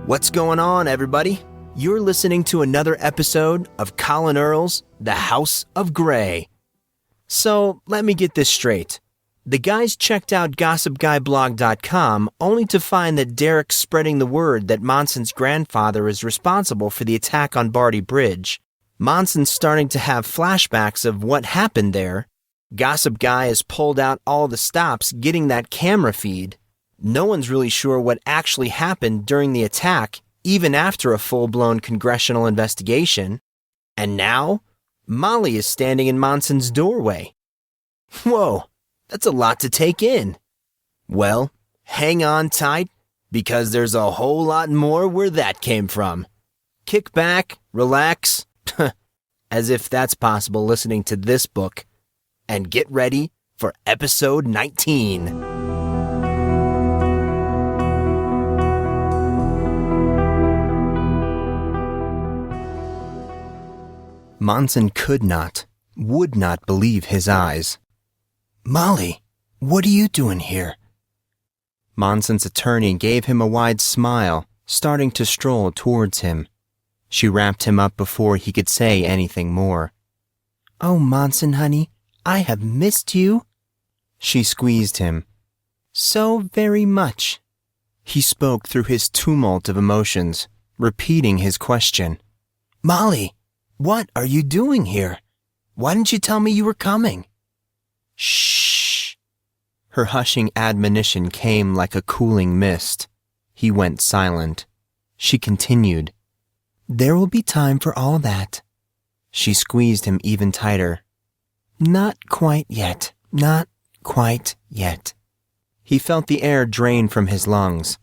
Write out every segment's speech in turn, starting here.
What's going on, everybody? You're listening to another episode of Collin Earl's The House of Grey. So, let me get this straight. The guys checked out GossipGuyBlog.com only to find that Derek's spreading the word that Monson's grandfather is responsible for the attack on Barty Bridge. Monson's starting to have flashbacks of what happened there. Gossip Guy has pulled out all the stops getting that camera feed. No one's really sure what actually happened during the attack, even after a full-blown congressional investigation. And now, Molly is standing in Monson's doorway. Whoa, that's a lot to take in. Well, hang on tight, because there's a whole lot more where that came from. Kick back, relax, as if that's possible listening to this book, and get ready for episode 19. Monson would not believe his eyes. "Molly, what are you doing here?" Monson's attorney gave him a wide smile, starting to stroll towards him. She wrapped him up before he could say anything more. "Oh, Monson, honey, I have missed you." She squeezed him. "So very much." He spoke through his tumult of emotions, repeating his question. "Molly, what are you doing here? Why didn't you tell me you were coming?" "Shh." Her hushing admonition came like a cooling mist. He went silent. She continued. "There will be time for all that." She squeezed him even tighter. Not quite yet. He felt the air drain from his lungs.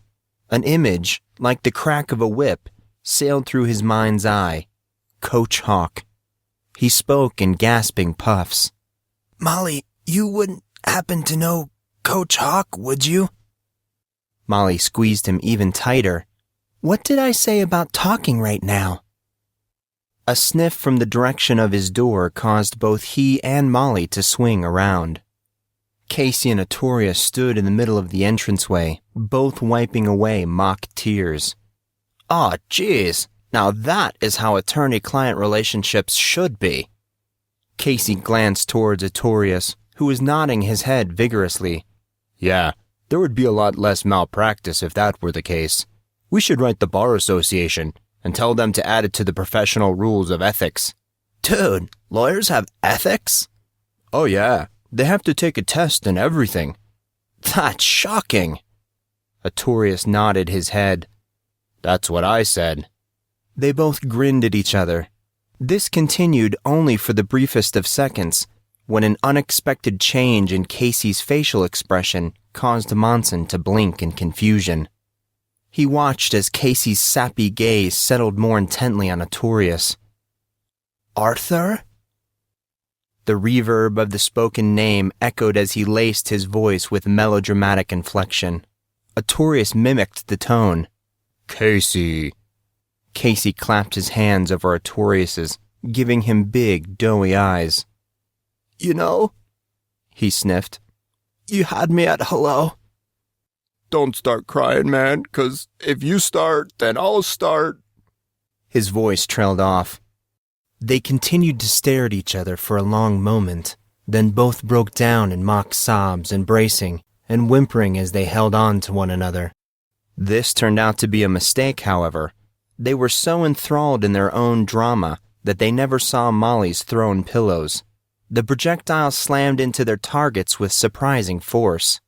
An image, like the crack of a whip, sailed through his mind's eye. Coach Hawk. He spoke in gasping puffs. "Molly, you wouldn't happen to know Coach Hawk, would you?" Molly squeezed him even tighter. "What did I say about talking right now?" A sniff from the direction of his door caused both he and Molly to swing around. Casey and Artorius stood in the middle of the entranceway, both wiping away mock tears. "Aw, jeez. Now that is how attorney-client relationships should be." Casey glanced towards Artorius, who was nodding his head vigorously. "Yeah, there would be a lot less malpractice if that were the case. We should write the Bar Association and tell them to add it to the professional rules of ethics." "Dude, lawyers have ethics?" "Oh yeah, they have to take a test and everything." "That's shocking." Artorius nodded his head. "That's what I said." They both grinned at each other. This continued only for the briefest of seconds, when an unexpected change in Casey's facial expression caused Monson to blink in confusion. He watched as Casey's sappy gaze settled more intently on Artorius. "Arthur?" The reverb of the spoken name echoed as he laced his voice with melodramatic inflection. Artorius mimicked the tone. "Casey." Casey clapped his hands over Artorius's, giving him big, doughy eyes. "You know," he sniffed, "you had me at hello." "Don't start crying, man, 'cause if you start, then I'll start." His voice trailed off. They continued to stare at each other for a long moment, then both broke down in mock sobs, embracing and whimpering as they held on to one another. This turned out to be a mistake, however. They were so enthralled in their own drama that they never saw Molly's thrown pillows. The projectiles slammed into their targets with surprising force.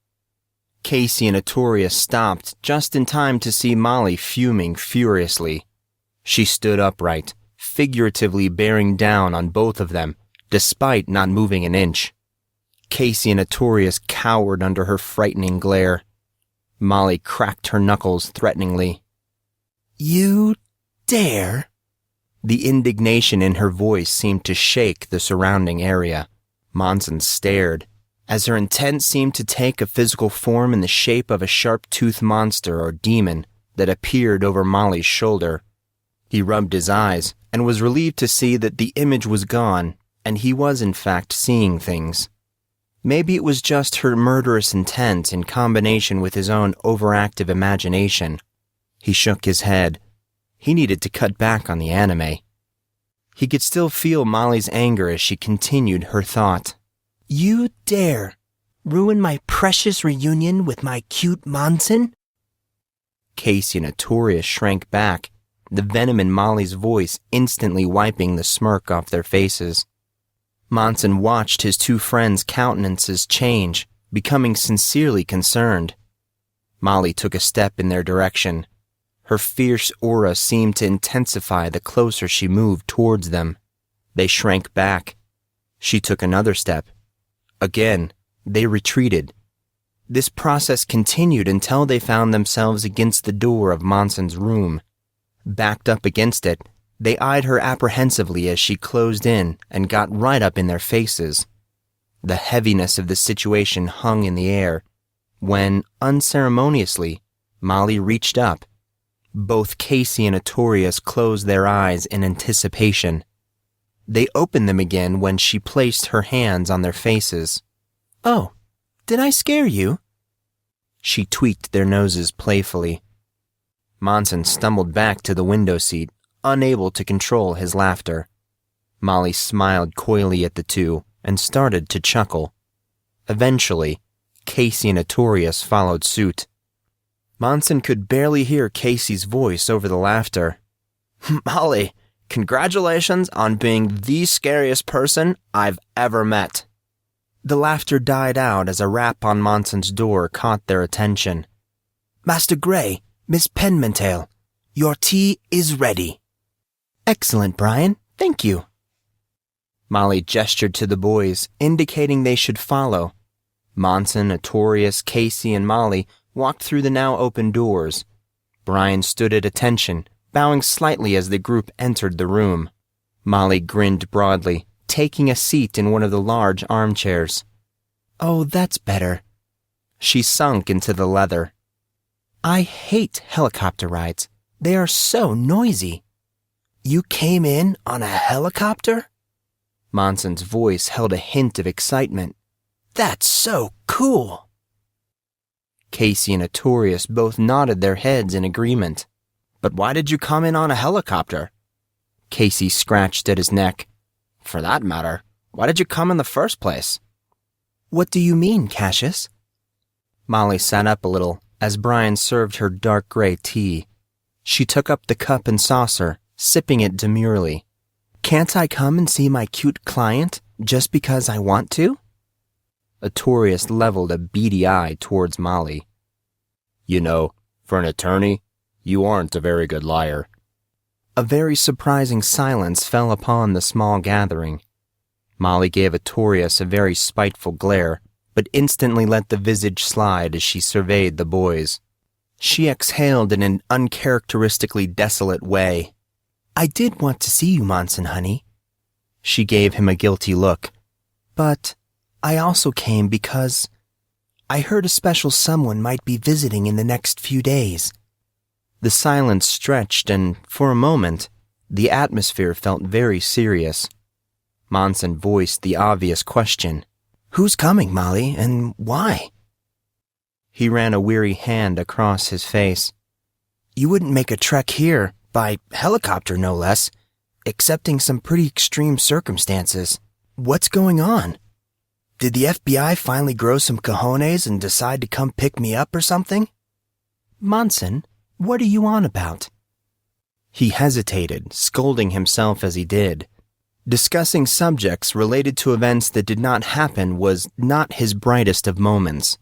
Casey and Artorius stopped just in time to see Molly fuming furiously. She stood upright, figuratively bearing down on both of them, despite not moving an inch. Casey and Artorius cowered under her frightening glare. Molly cracked her knuckles threateningly. "You dare?" The indignation in her voice seemed to shake the surrounding area. Monson stared, as her intent seemed to take a physical form in the shape of a sharp-toothed monster or demon that appeared over Molly's shoulder. He rubbed his eyes and was relieved to see that the image was gone, and he was in fact seeing things. Maybe it was just her murderous intent in combination with his own overactive imagination. He shook his head. He needed to cut back on the anime. He could still feel Molly's anger as she continued her thought. You dare ruin my precious reunion with my cute Monson? Casey and Artorius shrank back, the venom in Molly's voice instantly wiping the smirk off their faces. Monson watched his two friends' countenances change, becoming sincerely concerned. Molly took a step in their direction. Her fierce aura seemed to intensify the closer she moved towards them. They shrank back. She took another step. Again, they retreated. This process continued until they found themselves against the door of Monson's room. Backed up against it, they eyed her apprehensively as she closed in and got right up in their faces. The heaviness of the situation hung in the air when, unceremoniously, Molly reached up. Both Casey and Artorius closed their eyes in anticipation. They opened them again when she placed her hands on their faces. Oh, did I scare you? She tweaked their noses playfully. Monson stumbled back to the window seat, unable to control his laughter. Molly smiled coyly at the two and started to chuckle. Eventually, Casey and Artorius followed suit. Monson could barely hear Casey's voice over the laughter. Molly, congratulations on being the scariest person I've ever met. The laughter died out as a rap on Monson's door caught their attention. Master Grey, Miss Penmantail, your tea is ready. Excellent, Brian. Thank you. Molly gestured to the boys, indicating they should follow. Monson, Artorius, Casey, and Molly walked through the now open doors. Brian stood at attention, bowing slightly as the group entered the room. Molly grinned broadly, taking a seat in one of the large armchairs. Oh, that's better. She sunk into the leather. I hate helicopter rides. They are so noisy. You came in on a helicopter? Monson's voice held a hint of excitement. That's so cool. Casey and Artorius both nodded their heads in agreement. But why did you come in on a helicopter? Casey scratched at his neck. For that matter, why did you come in the first place? What do you mean, Cassius? Molly sat up a little as Brian served her dark gray tea. She took up the cup and saucer, sipping it demurely. Can't I come and see my cute client just because I want to? Artorius leveled a beady eye towards Molly. You know, for an attorney, you aren't a very good liar. A very surprising silence fell upon the small gathering. Molly gave Artorius a very spiteful glare, but instantly let the visage slide as she surveyed the boys. She exhaled in an uncharacteristically desolate way. I did want to see you, Monson, honey. She gave him a guilty look. But I also came because I heard a special someone might be visiting in the next few days. The silence stretched, and for a moment, the atmosphere felt very serious. Monson voiced the obvious question. Who's coming, Molly, and why? He ran a weary hand across his face. You wouldn't make a trek here, by helicopter no less, excepting some pretty extreme circumstances. What's going on? Did the FBI finally grow some cojones and decide to come pick me up or something? Monson, what are you on about? He hesitated, scolding himself as he did. Discussing subjects related to events that did not happen was not his brightest of moments.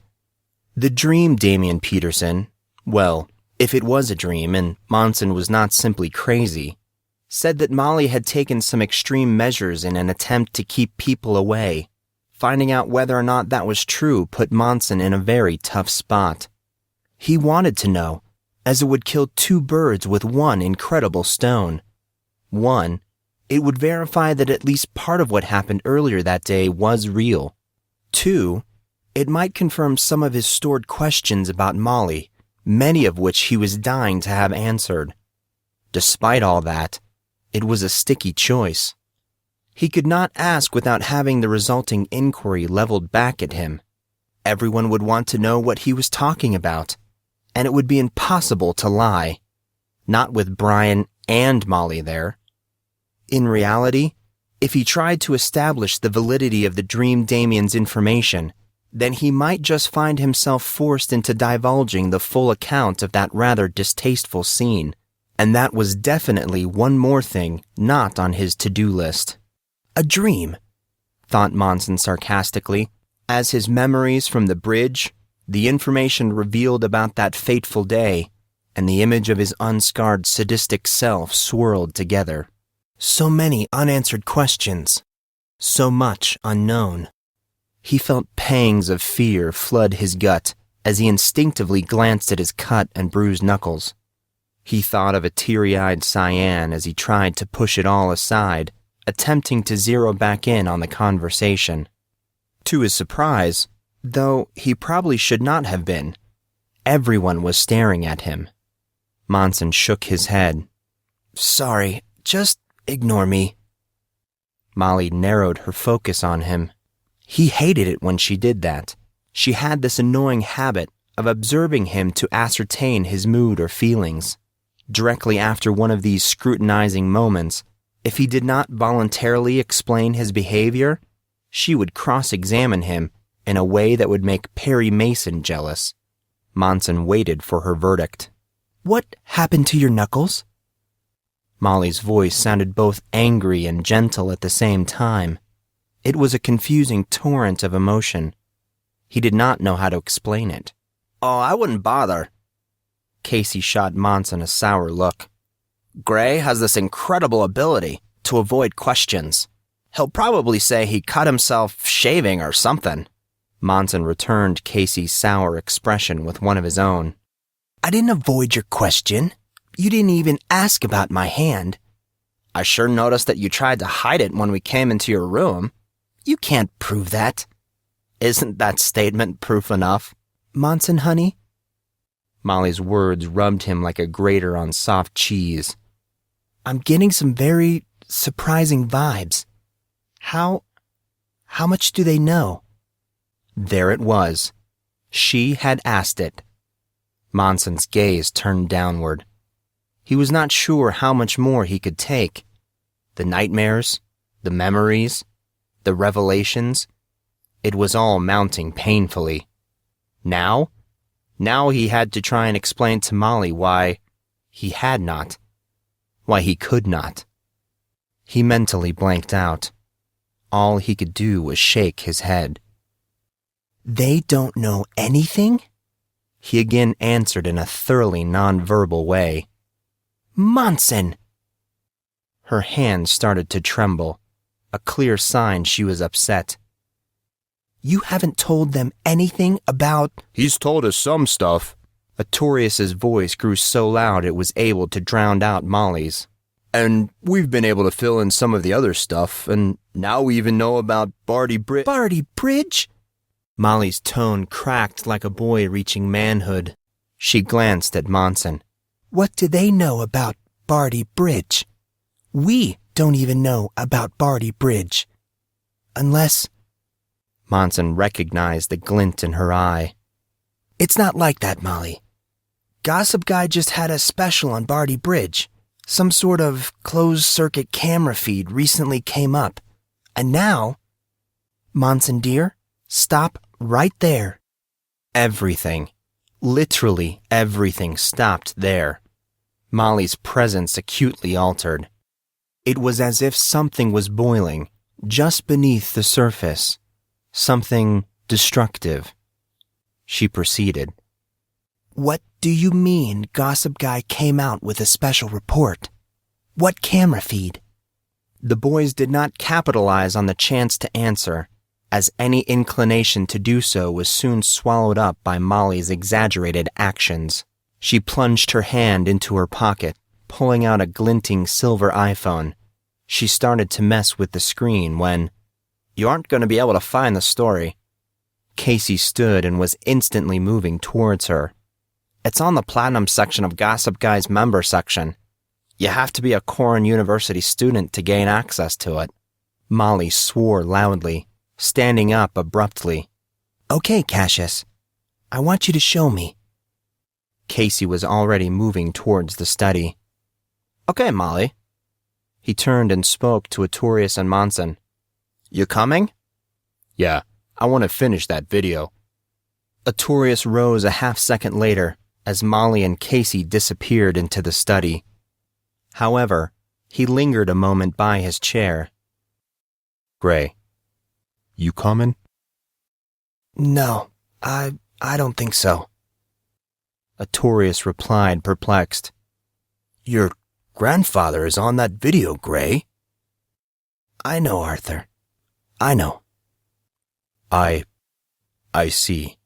The dream Damian Peterson, well, if it was a dream and Monson was not simply crazy, said that Molly had taken some extreme measures in an attempt to keep people away. Finding out whether or not that was true put Monson in a very tough spot. He wanted to know, as it would kill two birds with one incredible stone. One, it would verify that at least part of what happened earlier that day was real. Two, it might confirm some of his stored questions about Molly, many of which he was dying to have answered. Despite all that, it was a sticky choice. He could not ask without having the resulting inquiry leveled back at him. Everyone would want to know what he was talking about, and it would be impossible to lie. not with Brian and Molly there. In reality, if he tried to establish the validity of the Dream Damien's information, then he might just find himself forced into divulging the full account of that rather distasteful scene, and that was definitely one more thing not on his to-do list. A dream, thought Monson sarcastically, as his memories from the bridge, the information revealed about that fateful day, and the image of his unscarred sadistic self swirled together. So many unanswered questions, so much unknown. He felt pangs of fear flood his gut as he instinctively glanced at his cut and bruised knuckles. He thought of a teary-eyed Cyan as he tried to push it all aside, attempting to zero back in on the conversation. To his surprise, though he probably should not have been, everyone was staring at him. Monson shook his head. Sorry, just ignore me. Molly narrowed her focus on him. He hated it when she did that. She had this annoying habit of observing him to ascertain his mood or feelings. Directly after one of these scrutinizing moments, if he did not voluntarily explain his behavior, she would cross-examine him in a way that would make Perry Mason jealous. Monson waited for her verdict. What happened to your knuckles? Molly's voice sounded both angry and gentle at the same time. It was a confusing torrent of emotion. He did not know how to explain it. Oh, I wouldn't bother. Casey shot Monson a sour look. Grey has this incredible ability to avoid questions. He'll probably say he cut himself shaving or something. Monson returned Casey's sour expression with one of his own. I didn't avoid your question. You didn't even ask about my hand. I sure noticed that you tried to hide it when we came into your room. You can't prove that. Isn't that statement proof enough? Monson, honey? Molly's words rubbed him like a grater on soft cheese. I'm getting some very surprising vibes. How much do they know? There it was. She had asked it. Monson's gaze turned downward. He was not sure how much more he could take. The nightmares, the memories, the revelations, it was all mounting painfully. Now he had to try and explain to Molly why he had not, why he could not. He mentally blanked out. All he could do was shake his head. They don't know anything? He again answered in a thoroughly nonverbal way. Monson! Her hand started to tremble, a clear sign she was upset. You haven't told them anything about... He's told us some stuff. Artorius's voice grew so loud it was able to drown out Molly's. And we've been able to fill in some of the other stuff, and now we even know about Barty Bridge. Barty Bridge? Molly's tone cracked like a boy reaching manhood. She glanced at Monson. What do they know about Barty Bridge? We don't even know about Barty Bridge. Unless... Monson recognized the glint in her eye. It's not like that, Molly. Gossip Guy just had a special on Barty Bridge. Some sort of closed-circuit camera feed recently came up. And now... Monson dear, stop right there. Everything, literally everything stopped there. Molly's presence acutely altered. It was as if something was boiling just beneath the surface. Something destructive. She proceeded. What do you mean Gossip Guy came out with a special report? What camera feed? The boys did not capitalize on the chance to answer, as any inclination to do so was soon swallowed up by Molly's exaggerated actions. She plunged her hand into her pocket, pulling out a glinting silver iPhone. She started to mess with the screen when... You aren't going to be able to find the story. Casey stood and was instantly moving towards her. It's on the Platinum section of Gossip Guy's member section. You have to be a Corrin University student to gain access to it. Molly swore loudly, standing up abruptly. Okay, Cassius. I want you to show me. Casey was already moving towards the study. Okay, Molly. He turned and spoke to Artorius and Monson. You coming? Yeah, I want to finish that video. Artorius rose a half-second later as Molly and Casey disappeared into the study. However, he lingered a moment by his chair. Grey, you coming? No, I don't think so. Artorius replied, perplexed. Your grandfather is on that video, Grey. I know, Arthur. I know. I see.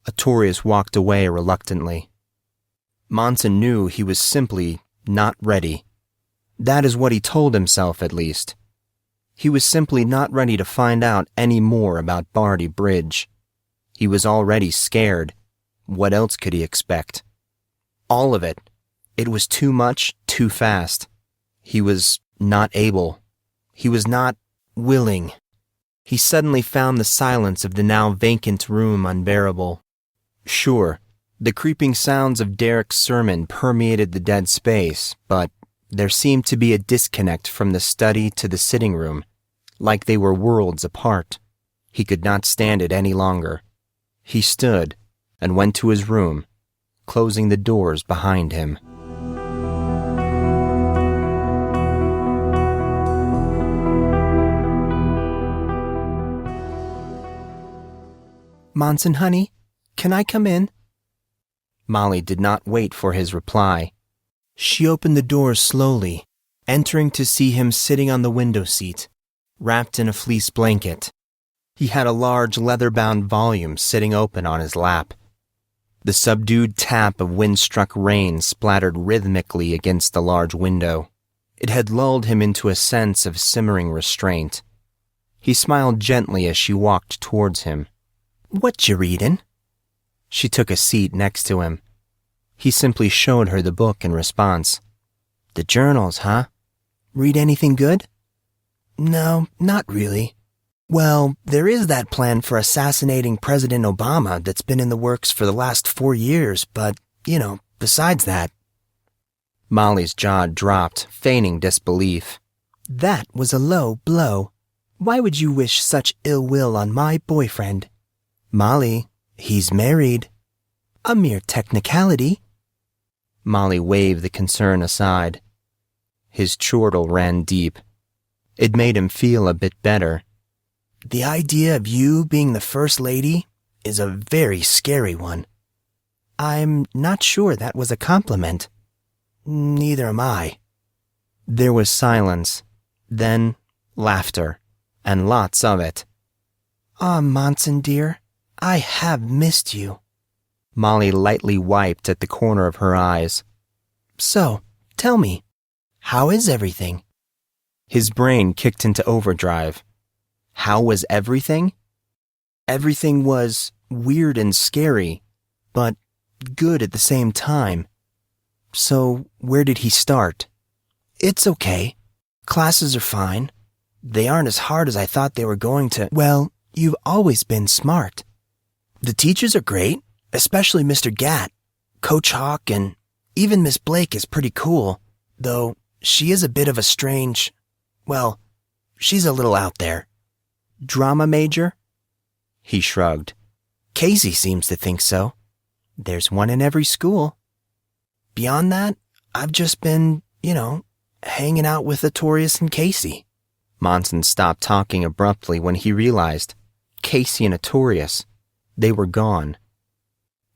Artorius walked away reluctantly. Monson knew he was simply not ready. That is what he told himself, at least. He was simply not ready to find out any more about Barty Bridge. He was already scared. What else could he expect? All of it. It was too much, too fast. He was not able. He was not willing. He suddenly found the silence of the now vacant room unbearable. Sure, the creeping sounds of Derek's sermon permeated the dead space, but there seemed to be a disconnect from the study to the sitting room, like they were worlds apart. He could not stand it any longer. He stood and went to his room, closing the doors behind him. Monson, honey, can I come in? Molly did not wait for his reply. She opened the door slowly, entering to see him sitting on the window seat, wrapped in a fleece blanket. He had a large leather-bound volume sitting open on his lap. The subdued tap of wind-struck rain splattered rhythmically against the large window. It had lulled him into a sense of simmering restraint. He smiled gently as she walked towards him. What you readin'? She took a seat next to him. He simply showed her the book in response. The journals, huh? Read anything good? No, not really. Well, there is that plan for assassinating President Obama that's been in the works for the last 4 years, but, besides that. Molly's jaw dropped, feigning disbelief. That was a low blow. Why would you wish such ill will on my boyfriend? Molly, he's married. A mere technicality. Molly waved the concern aside. His chortle ran deep. It made him feel a bit better. The idea of you being the First Lady is a very scary one. I'm not sure that was a compliment. Neither am I. There was silence, then laughter, and lots of it. Monson dear, I have missed you. Molly lightly wiped at the corner of her eyes. So, tell me, how is everything? His brain kicked into overdrive. How was everything? Everything was weird and scary, but good at the same time. So, where did he start? It's okay. Classes are fine. They aren't as hard as I thought they were going to. Well, you've always been smart. The teachers are great, especially Mr. Gatt, Coach Hawk, and even Miss Blake is pretty cool, though she is a bit of a strange, well, she's a little out there. Drama major? He shrugged. Casey seems to think so. There's one in every school. Beyond that, I've just been, hanging out with Artorius and Casey. Monson stopped talking abruptly when he realized Casey and Artorius, they were gone.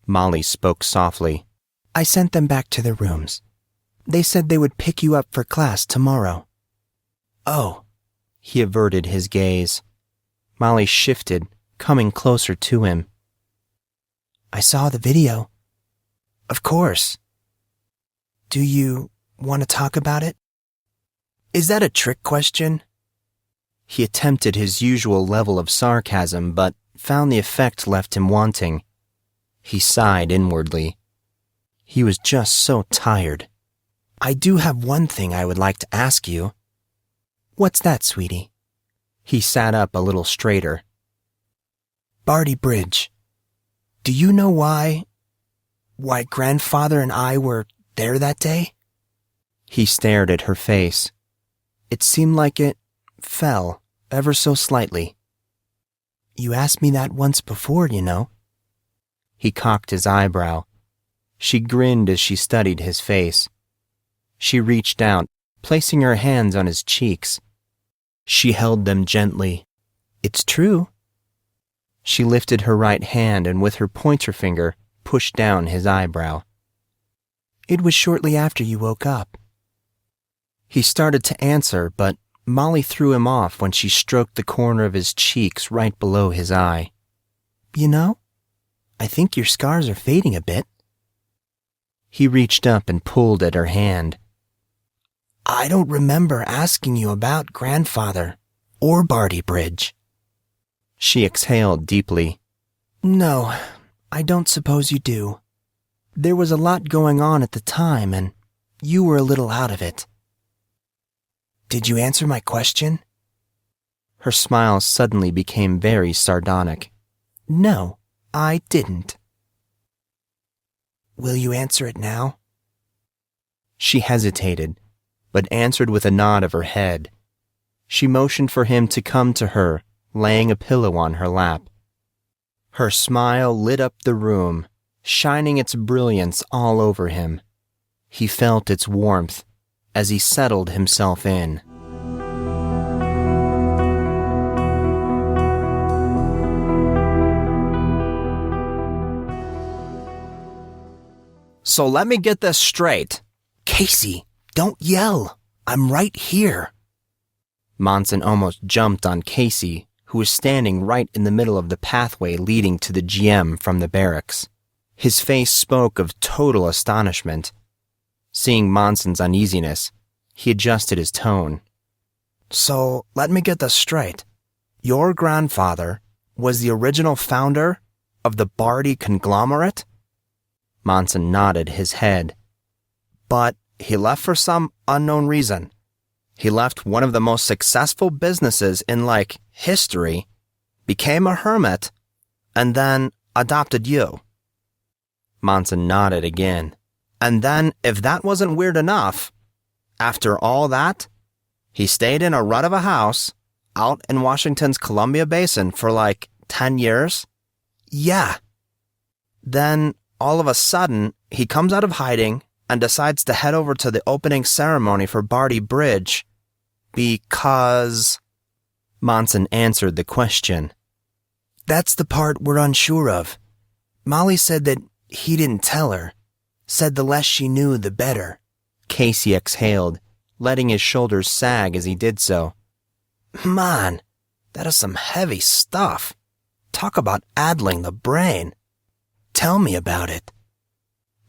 Molly spoke softly. I sent them back to their rooms. They said they would pick you up for class tomorrow. Oh. He averted his gaze. Molly shifted, coming closer to him. I saw the video. Of course. Do you want to talk about it? Is that a trick question? He attempted his usual level of sarcasm, but found the effect left him wanting. He sighed inwardly. He was just so tired. I do have one thing I would like to ask you. What's that, sweetie? He sat up a little straighter. Barty Bridge. Do you know why? why Grandfather and I were there that day? He stared at her face. It seemed like it fell ever so slightly. You asked me that once before, you know. He cocked his eyebrow. She grinned as she studied his face. She reached out, placing her hands on his cheeks. She held them gently. It's true. She lifted her right hand and with her pointer finger pushed down his eyebrow. It was shortly after you woke up. He started to answer, but Molly threw him off when she stroked the corner of his cheeks right below his eye. You know, I think your scars are fading a bit. He reached up and pulled at her hand. I don't remember asking you about Grandfather or Barty Bridge. She exhaled deeply. No, I don't suppose you do. There was a lot going on at the time, and you were a little out of it. Did you answer my question? Her smile suddenly became very sardonic. No, I didn't. Will you answer it now? She hesitated, but answered with a nod of her head. She motioned for him to come to her, laying a pillow on her lap. Her smile lit up the room, shining its brilliance all over him. He felt its warmth as he settled himself in. So let me get this straight. Casey, don't yell. I'm right here. Monson almost jumped on Casey, who was standing right in the middle of the pathway leading to the GM from the barracks. His face spoke of total astonishment. Seeing Monson's uneasiness, he adjusted his tone. So, let me get this straight. Your grandfather was the original founder of the Barty conglomerate? Monson nodded his head. But he left for some unknown reason. He left one of the most successful businesses in, history, became a hermit, and then adopted you. Monson nodded again. And then, if that wasn't weird enough, after all that, he stayed in a rut of a house out in Washington's Columbia Basin for 10 years. Yeah. Then, all of a sudden, he comes out of hiding and decides to head over to the opening ceremony for Barty Bridge because... Monson answered the question. That's the part we're unsure of. Molly said that he didn't tell her. Said the less she knew, the better. Casey exhaled, letting his shoulders sag as he did so. Man, that is some heavy stuff. Talk about addling the brain. Tell me about it.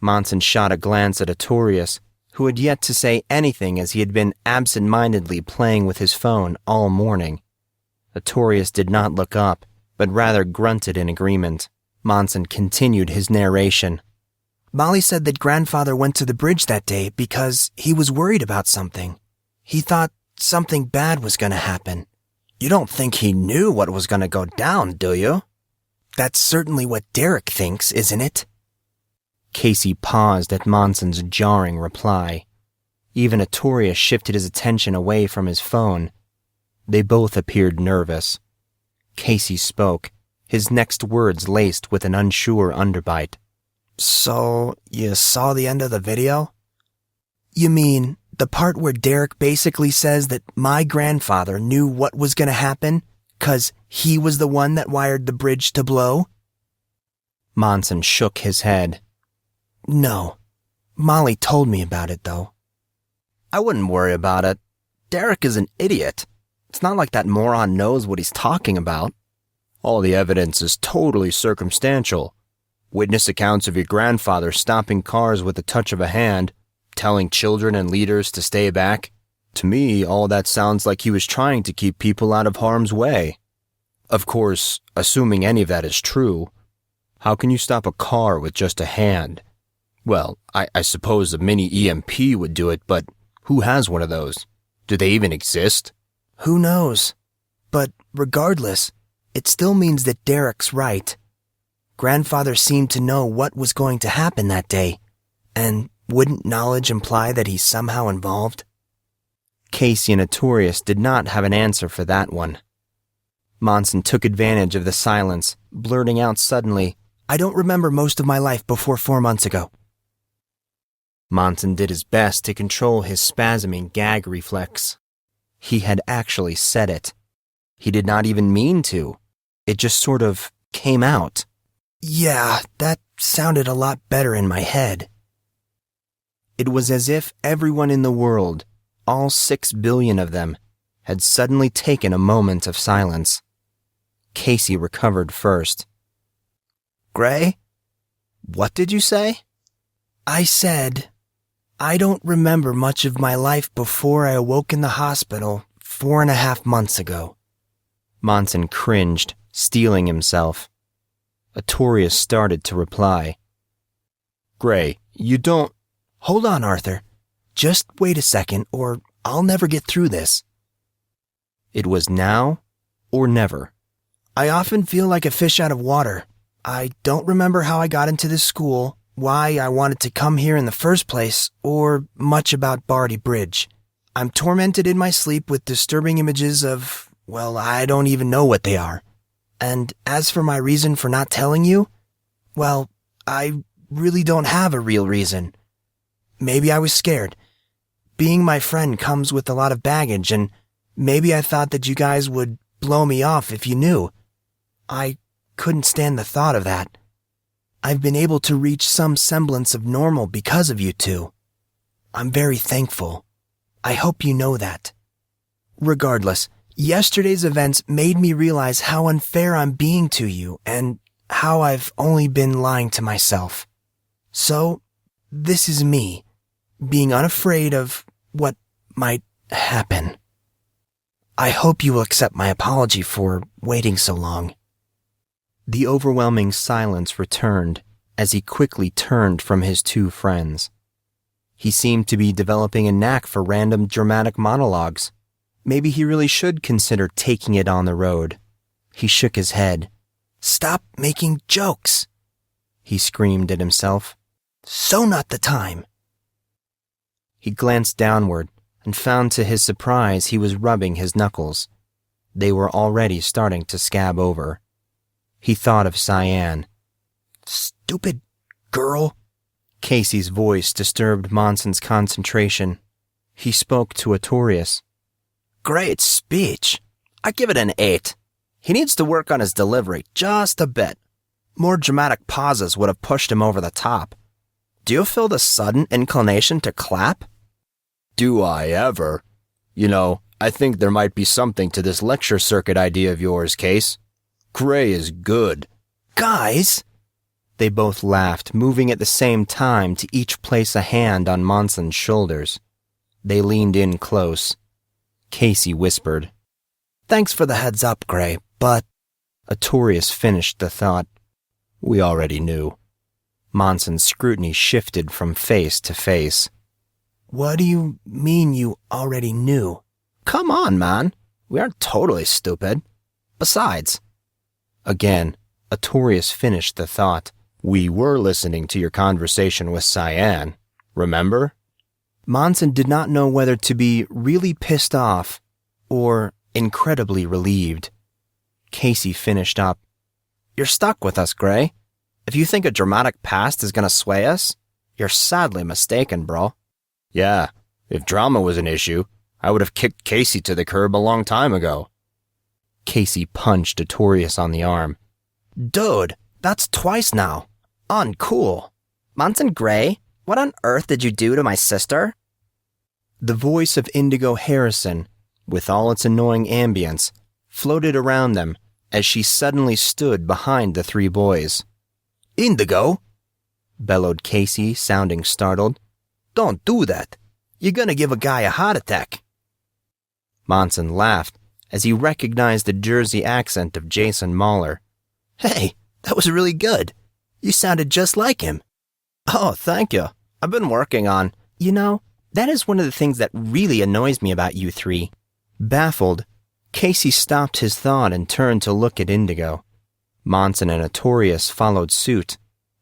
Monson shot a glance at Artorius, who had yet to say anything as he had been absent-mindedly playing with his phone all morning. Artorius did not look up, but rather grunted in agreement. Monson continued his narration. Molly said that Grandfather went to the bridge that day because he was worried about something. He thought something bad was going to happen. You don't think he knew what was going to go down, do you? That's certainly what Derek thinks, isn't it? Casey paused at Monson's jarring reply. Even Artorius shifted his attention away from his phone. They both appeared nervous. Casey spoke, his next words laced with an unsure underbite. So, you saw the end of the video? You mean the part where Derek basically says that my grandfather knew what was going to happen 'cause he was the one that wired the bridge to blow? Monson shook his head. No. Molly told me about it, though. I wouldn't worry about it. Derek is an idiot. It's not like that moron knows what he's talking about. All the evidence is totally circumstantial. Witness accounts of your grandfather stopping cars with the touch of a hand, telling children and leaders to stay back. To me, all that sounds like he was trying to keep people out of harm's way. Of course, assuming any of that is true, how can you stop a car with just a hand? Well, I suppose a mini EMP would do it, but who has one of those? Do they even exist? Who knows? But regardless, it still means that Derek's right. Grandfather seemed to know what was going to happen that day, and wouldn't knowledge imply that he's somehow involved? Casey and Artorius did not have an answer for that one. Monson took advantage of the silence, blurting out suddenly, I don't remember most of my life before 4 months ago. Monson did his best to control his spasming gag reflex. He had actually said it. He did not even mean to. It just sort of came out. Yeah, that sounded a lot better in my head. It was as if everyone in the world, all 6 billion of them, had suddenly taken a moment of silence. Casey recovered first. Gray? What did you say? I said, I don't remember much of my life before I awoke in the hospital 4.5 months ago. Monson cringed, steeling himself. Artorius started to reply. Gray, you don't... Hold on, Arthur. Just wait a second, or I'll never get through this. It was now or never. I often feel like a fish out of water. I don't remember how I got into this school, why I wanted to come here in the first place, or much about Barty Bridge. I'm tormented in my sleep with disturbing images of, well, I don't even know what they are. And as for my reason for not telling you, well, I really don't have a real reason. Maybe I was scared. Being my friend comes with a lot of baggage, and maybe I thought that you guys would blow me off if you knew. I couldn't stand the thought of that. I've been able to reach some semblance of normal because of you two. I'm very thankful. I hope you know that. Regardless, yesterday's events made me realize how unfair I'm being to you and how I've only been lying to myself. So, this is me, being unafraid of what might happen. I hope you will accept my apology for waiting so long. The overwhelming silence returned as he quickly turned from his 2 friends. He seemed to be developing a knack for random dramatic monologues. Maybe he really should consider taking it on the road. He shook his head. Stop making jokes, he screamed at himself. So not the time. He glanced downward and found to his surprise he was rubbing his knuckles. They were already starting to scab over. He thought of Cyan. Stupid girl. Casey's voice disturbed Monson's concentration. He spoke to Artorius. Great speech. I give it an 8. He needs to work on his delivery just a bit. More dramatic pauses would have pushed him over the top. Do you feel the sudden inclination to clap? Do I ever? You know, I think there might be something to this lecture circuit idea of yours, Case. Gray is good. Guys! They both laughed, moving at the same time to each place a hand on Monson's shoulders. They leaned in close. Casey whispered, Thanks for the heads up, Gray, but... Artorius finished the thought. We already knew. Monson's scrutiny shifted from face to face. What do you mean you already knew? Come on, man. We aren't totally stupid. Besides... Again, Artorius finished the thought. We were listening to your conversation with Cyan, remember? Monson did not know whether to be really pissed off or incredibly relieved. Casey finished up. You're stuck with us, Gray. If you think a dramatic past is going to sway us, you're sadly mistaken, bro. Yeah, if drama was an issue, I would have kicked Casey to the curb a long time ago. Casey punched Artorius on the arm. Dude, that's twice now. Uncool. Monson Grey, what on earth did you do to my sister? The voice of Indigo Harrison, with all its annoying ambience, floated around them as she suddenly stood behind the 3 boys. Indigo? Bellowed Casey, sounding startled. Don't do that. You're gonna give a guy a heart attack. Monson laughed as he recognized the Jersey accent of Jason Mahler. Hey, that was really good. You sounded just like him. Oh, thank you. I've been working on... You know, that is one of the things that really annoys me about you 3. Baffled, Casey stopped his thought and turned to look at Indigo. Monson and Artorius followed suit.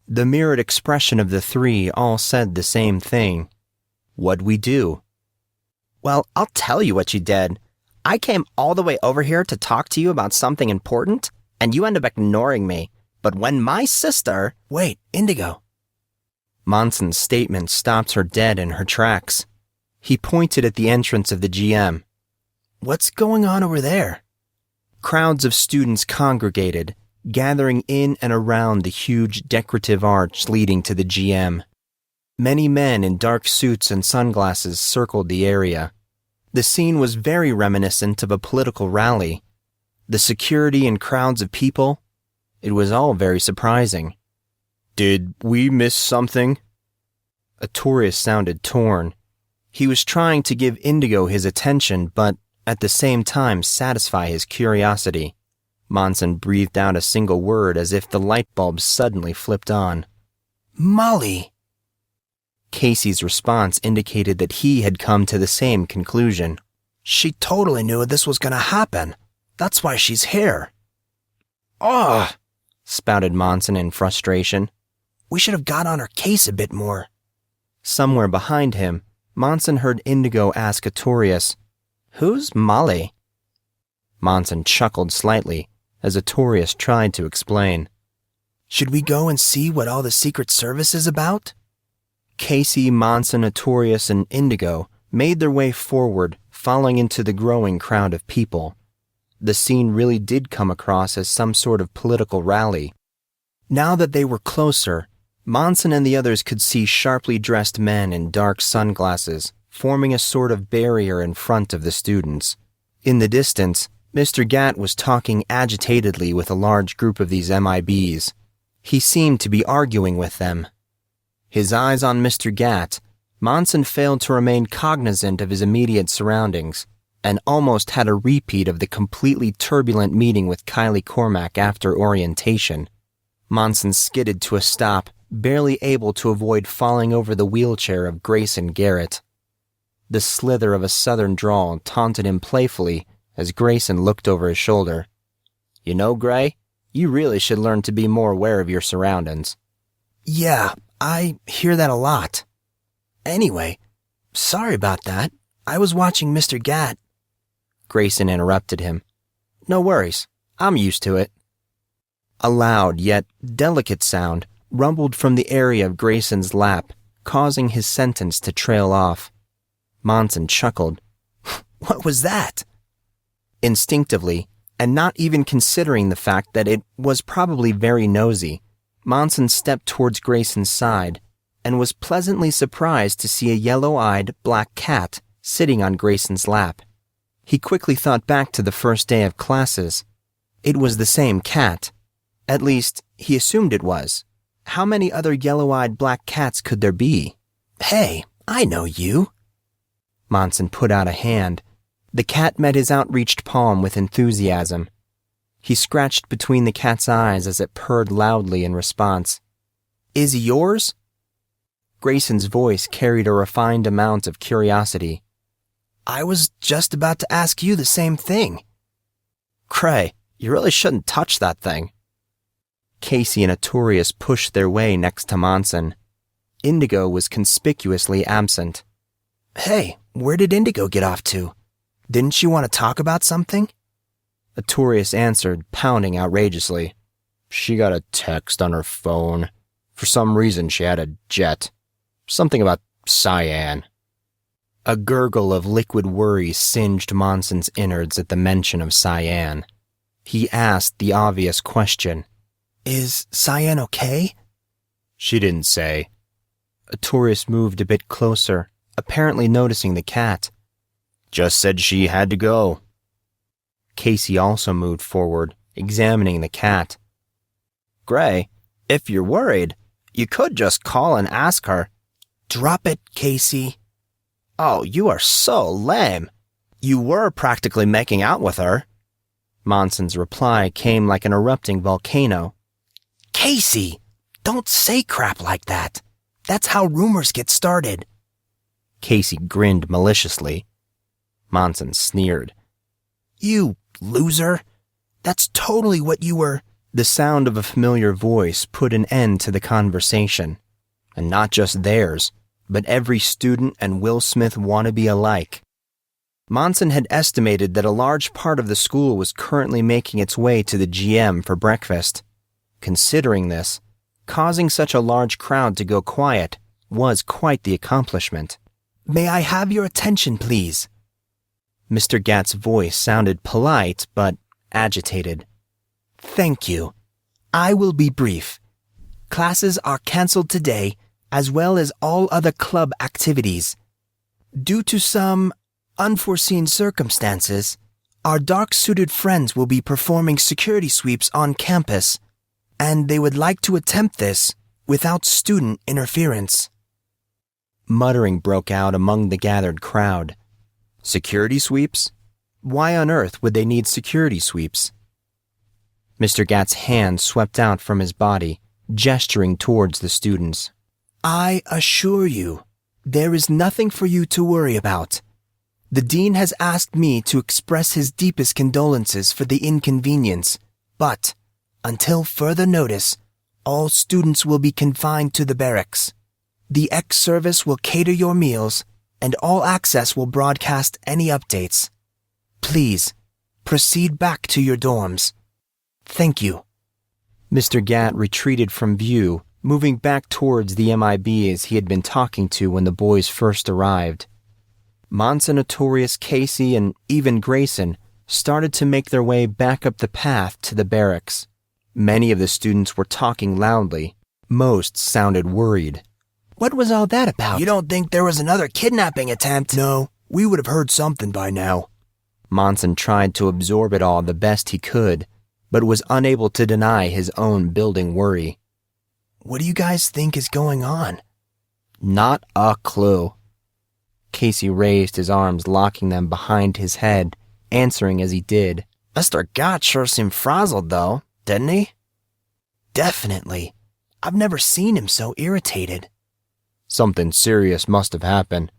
The mirrored expression of the three all said the same thing. What'd we do? Well, I'll tell you what you did. I came all the way over here to talk to you about something important, and you end up ignoring me. But when my sister— Wait, Indigo. Monson's statement stopped her dead in her tracks. He pointed at the entrance of the GM. What's going on over there? Crowds of students congregated, gathering in and around the huge decorative arch leading to the GM. Many men in dark suits and sunglasses circled the area. The scene was very reminiscent of a political rally. The security and crowds of people, it was all very surprising. Did we miss something? Artorius sounded torn. He was trying to give Indigo his attention, but at the same time satisfy his curiosity. Monson breathed out a single word as if the light bulb suddenly flipped on. Molly! Casey's response indicated that he had come to the same conclusion. She totally knew this was going to happen. That's why she's here. Ugh! Spouted Monson in frustration. We should have got on her case a bit more. Somewhere behind him, Monson heard Indigo ask Artorius, "Who's Molly?" Monson chuckled slightly as Artorius tried to explain. Should we go and see what all the Secret Service is about? Casey, Monson, Artorius, and Indigo made their way forward, falling into the growing crowd of people. The scene really did come across as some sort of political rally. Now that they were closer, Monson and the others could see sharply dressed men in dark sunglasses, forming a sort of barrier in front of the students. In the distance, Mr. Gatt was talking agitatedly with a large group of these MIBs. He seemed to be arguing with them. His eyes on Mr. Gatt, Monson failed to remain cognizant of his immediate surroundings, and almost had a repeat of the completely turbulent meeting with Kylie Cormack after orientation. Monson skidded to a stop, barely able to avoid falling over the wheelchair of Grayson Garrett. The slither of a southern drawl taunted him playfully as Grayson looked over his shoulder. "You know, Gray, you really should learn to be more aware of your surroundings." Yeah, I hear that a lot. Anyway, sorry about that. I was watching Mr. Gatt. Grayson interrupted him. "No worries. I'm used to it." A loud yet delicate sound rumbled from the area of Grayson's lap, causing his sentence to trail off. Monson chuckled. What was that? Instinctively, and not even considering the fact that it was probably very nosy, Monson stepped towards Grayson's side and was pleasantly surprised to see a yellow-eyed black cat sitting on Grayson's lap. He quickly thought back to the first day of classes. It was the same cat. At least, he assumed it was. How many other yellow-eyed black cats could there be? Hey, I know you. Monson put out a hand. The cat met his outreached palm with enthusiasm. He scratched between the cat's eyes as it purred loudly in response. "Is he yours?" Grayson's voice carried a refined amount of curiosity. I was just about to ask you the same thing. "Gray, you really shouldn't touch that thing." Casey and Artorius pushed their way next to Monson. Indigo was conspicuously absent. Hey, where did Indigo get off to? Didn't she want to talk about something? Artorius answered, pounding outrageously. "She got a text on her phone. For some reason she had a jet. Something about cyan." A gurgle of liquid worry singed Monson's innards at the mention of cyan. He asked the obvious question. Is cyan okay? "She didn't say." Artorius moved a bit closer, apparently noticing the cat. "Just said she had to go." Casey also moved forward, examining the cat. "Gray, if you're worried, you could just call and ask her." Drop it, Casey. "Oh, you are so lame. You were practically making out with her." Monson's reply came like an erupting volcano. Casey, don't say crap like that. That's how rumors get started. Casey grinned maliciously. Monson sneered. You loser. That's totally what you were The sound of a familiar voice put an end to the conversation, and not just theirs, but every student and Will Smith wannabe alike. Monson had estimated that a large part of the school was currently making its way to the GM for breakfast. Considering this, causing such a large crowd to go quiet was quite the accomplishment. May I have your attention, please? Mr. Gatt's voice sounded polite but agitated. Thank you. I will be brief. Classes are cancelled today, as well as all other club activities. Due to some unforeseen circumstances, our dark-suited friends will be performing security sweeps on campus, and they would like to attempt this without student interference. Muttering broke out among the gathered crowd. Security sweeps? Why on earth would they need security sweeps? Mr. Gatt's hand swept out from his body, gesturing towards the students. I assure you, there is nothing for you to worry about. The dean has asked me to express his deepest condolences for the inconvenience, but, until further notice, all students will be confined to the barracks. The ex-service will cater your meals, and all access will broadcast any updates. Please, proceed back to your dorms. Thank you. Mr. Gatt retreated from view, moving back towards the MIBs he had been talking to when the boys first arrived. Monson, Artorius, Casey, and even Grayson started to make their way back up the path to the barracks. Many of the students were talking loudly. Most sounded worried. What was all that about? You don't think there was another kidnapping attempt? No, we would have heard something by now. Monson tried to absorb it all the best he could, but was unable to deny his own building worry. What do you guys think is going on? Not a clue. Casey raised his arms, locking them behind his head, answering as he did. Mr. Gatt sure seemed frazzled, though, didn't he? Definitely. I've never seen him so irritated. Something serious must have happened.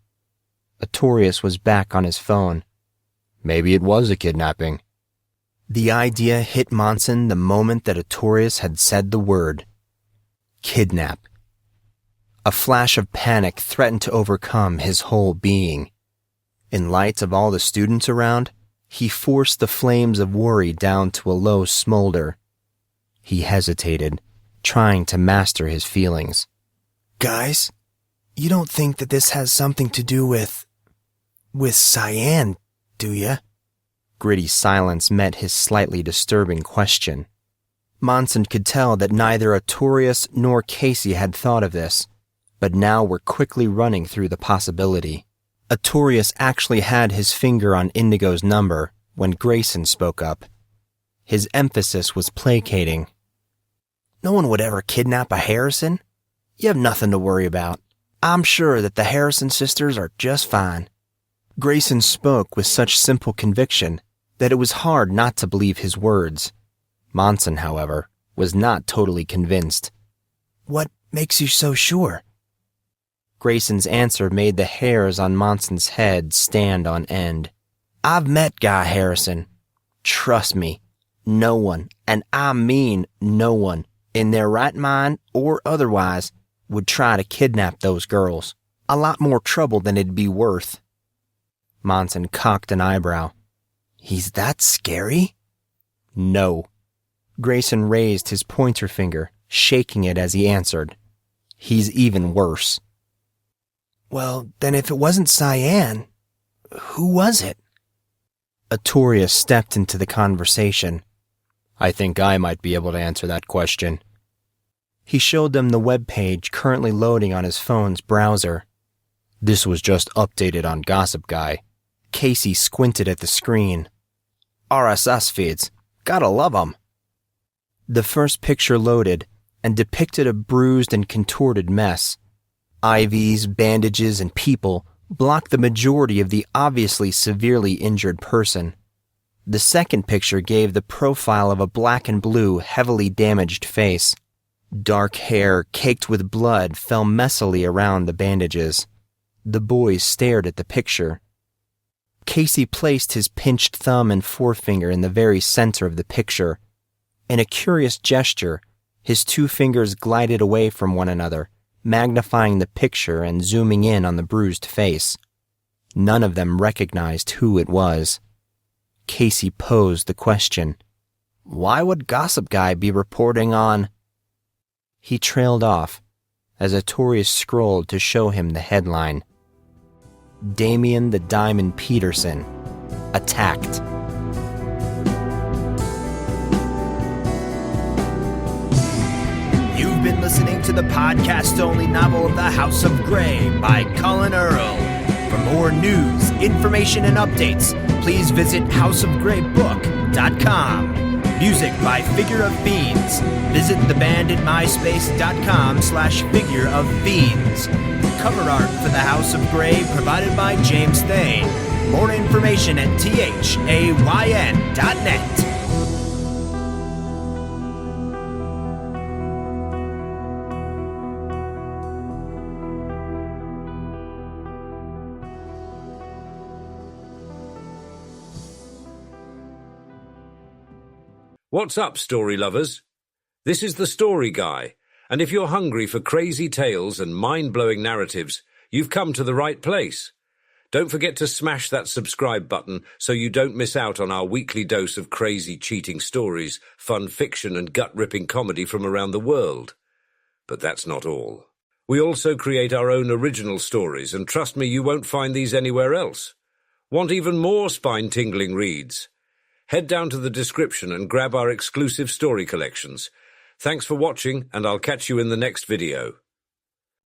Artorius was back on his phone. Maybe it was a kidnapping. The idea hit Monson the moment that Artorius had said the word. Kidnap. A flash of panic threatened to overcome his whole being. In light of all the students around, he forced the flames of worry down to a low smolder. He hesitated, trying to master his feelings. Guys, you don't think that this has something to do with Cyan, do ya? Gritty silence met his slightly disturbing question. Monson could tell that neither Artorius nor Casey had thought of this, but now were quickly running through the possibility. Artorius actually had his finger on Indigo's number when Grayson spoke up. His emphasis was placating. No one would ever kidnap a Harrison. You have nothing to worry about. I'm sure that the Harrison sisters are just fine. Grayson spoke with such simple conviction that it was hard not to believe his words. Monson, however, was not totally convinced. What makes you so sure? Grayson's answer made the hairs on Monson's head stand on end. I've met Guy Harrison. Trust me, no one, and I mean no one, in their right mind or otherwise, would try to kidnap those girls. A lot more trouble than it'd be worth. Monson cocked an eyebrow. He's that scary? No. Grayson raised his pointer finger, shaking it as he answered. He's even worse. Well, then if it wasn't Cyan, who was it? Artorius stepped into the conversation. I think I might be able to answer that question. He showed them the web page currently loading on his phone's browser. This was just updated on Gossip Guy. Casey squinted at the screen. RSS feeds. Gotta love 'em. The first picture loaded and depicted a bruised and contorted mess. IVs, bandages, and people blocked the majority of the obviously severely injured person. The second picture gave the profile of a black and blue, heavily damaged face. Dark hair, caked with blood, fell messily around the bandages. The boys stared at the picture. Casey placed his pinched thumb and forefinger in the very center of the picture. In a curious gesture, his two fingers glided away from one another, magnifying the picture and zooming in on the bruised face. None of them recognized who it was. Casey posed the question, "Why would Gossip Guy be reporting on—" He trailed off as Artorius scrolled to show him the headline. Damien the Diamond Peterson, attacked. You've been listening to the podcast-only novel The House of Grey by Collin Earl. For more news, information, and updates, please visit houseofgreybook.com. Music by Figure of Fiends. Visit the band at myspace.com/Figure of Fiends. Cover art for The House of Grey provided by James Thane. More information at THAYN.net. What's up, story lovers? This is the Story Guy, and if you're hungry for crazy tales and mind-blowing narratives, you've come to the right place. Don't forget to smash that subscribe button so you don't miss out on our weekly dose of crazy cheating stories, fun fiction, and gut-ripping comedy from around the world. But that's not all. We also create our own original stories, and trust me, you won't find these anywhere else. Want even more spine-tingling reads? Head down to the description and grab our exclusive story collections. Thanks for watching, and I'll catch you in the next video.